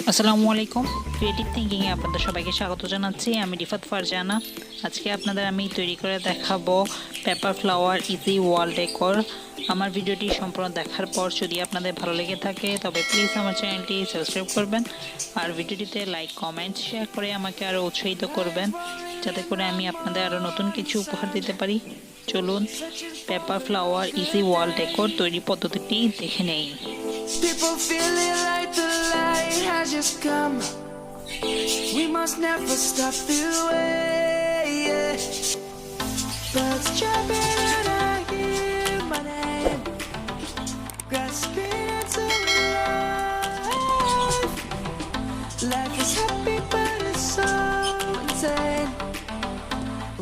আসসালামু আলাইকুম। ক্রিয়েটিভ থিঙ্কিংয়ে আপনাদের সবাইকে স্বাগত জানাচ্ছি। আমি রিফাত ফারজানা। আজকে আপনাদের আমি তৈরি করে দেখাবো পেপার ফ্লাওয়ার ইজি ওয়াল ডেকোর। আমার ভিডিওটি সম্পূর্ণ দেখার পর যদি আপনাদের ভালো লেগে থাকে তবে প্লিজ আমার চ্যানেলটি সাবস্ক্রাইব করবেন আর ভিডিওটিতে লাইক কমেন্ট শেয়ার করে আমাকে আরও উৎসাহিত করবেন যাতে করে আমি আপনাদের আরও নতুন কিছু উপহার দিতে পারি। চলুন পেপার ফ্লাওয়ার ইজি ওয়াল ডেকোর তৈরি পদ্ধতিটি দেখে নেই। People feeling like the light has just come. We must never stop the way. Yeah. Birds jumping and I hear my name, grasping into life. Life is happy but it's so insane.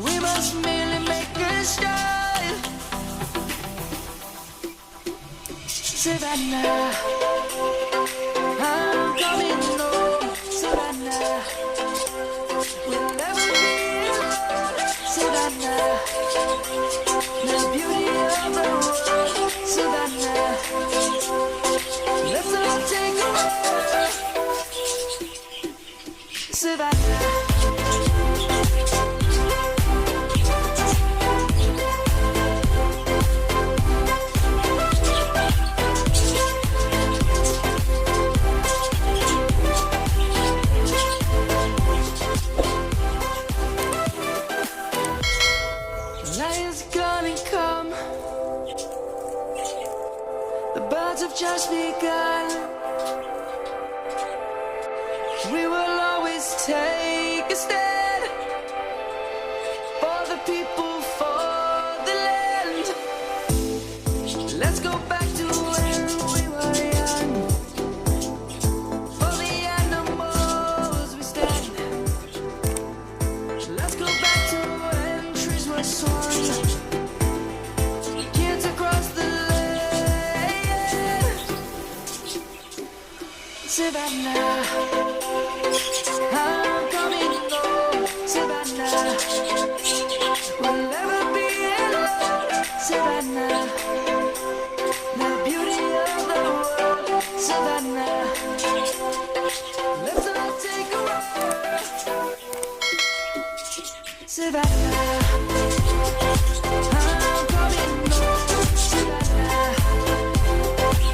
We must merely make a start. Savannah, I'm coming home. Savannah, we'll never be alone. Savannah, the beauty of the world. Savannah, let's all take a walk. Savannah. Lion's gonna come. The birds have just begun. We will always take a stand for the people, for the land. Let's go back to when we were young. For the animals we stand. Let's go back to when trees were swung. Kids across the land. Savannah, I'm coming home. Savannah, we'll never be alone. Savannah, the beauty of the world. Savannah, let's all take a walk. Savannah, I'm coming home. Savannah,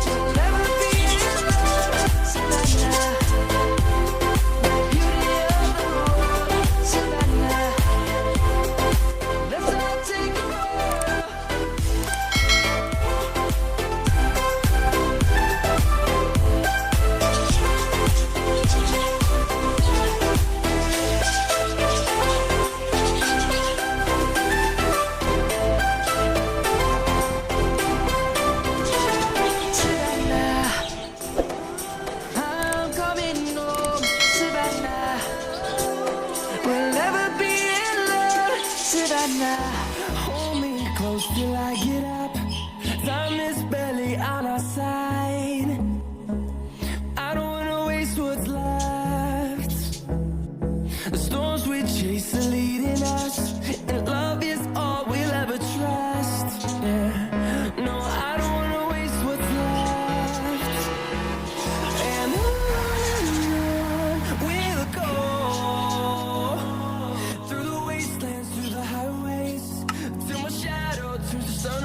we'll never be alone. Savannah, the beauty of the world. Savannah, let's all take a walk. Savannah, I'm coming home. Savannah, we'll never be alone. Savannah, hold me close till I get up. Time is barely on our side. I don't wanna waste what's left. The storms we chase are leading us, and love is all we'll ever trust. Yeah, no, I don't wanna waste what's left. And on we'll go, through the wastelands, through the highways, till my shadow turns to sun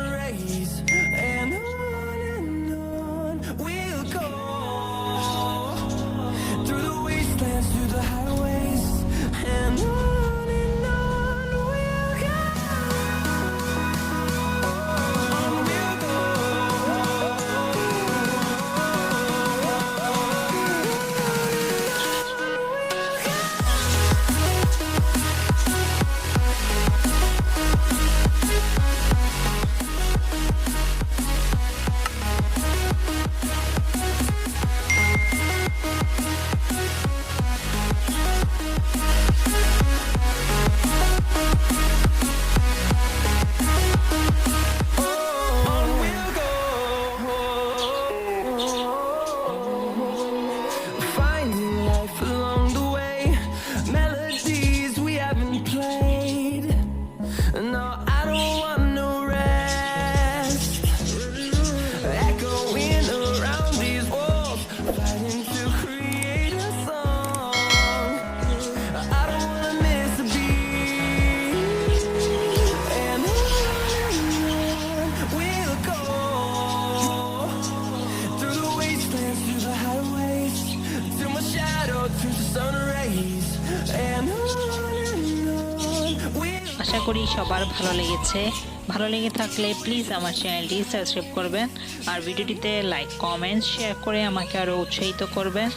আশা করি সবার ভালো লেগেছে। ভালো লেগে থাকলে please আমার চ্যানেলটি subscribe করবেন আর ভিডিওটিতে লাইক কমেন্ট শেয়ার করে আমাকে আরও উৎসাহিত করবেন।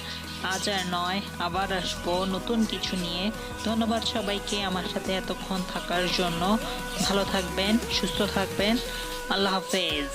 আজ আর নয়, আবার আসবো নতুন কিছু নিয়ে। ধন্যবাদ সবাইকে আমার সাথে এতক্ষণ থাকার জন্য। ভালো থাকবেন, সুস্থ থাকবেন। আল্লাহ হাফেজ।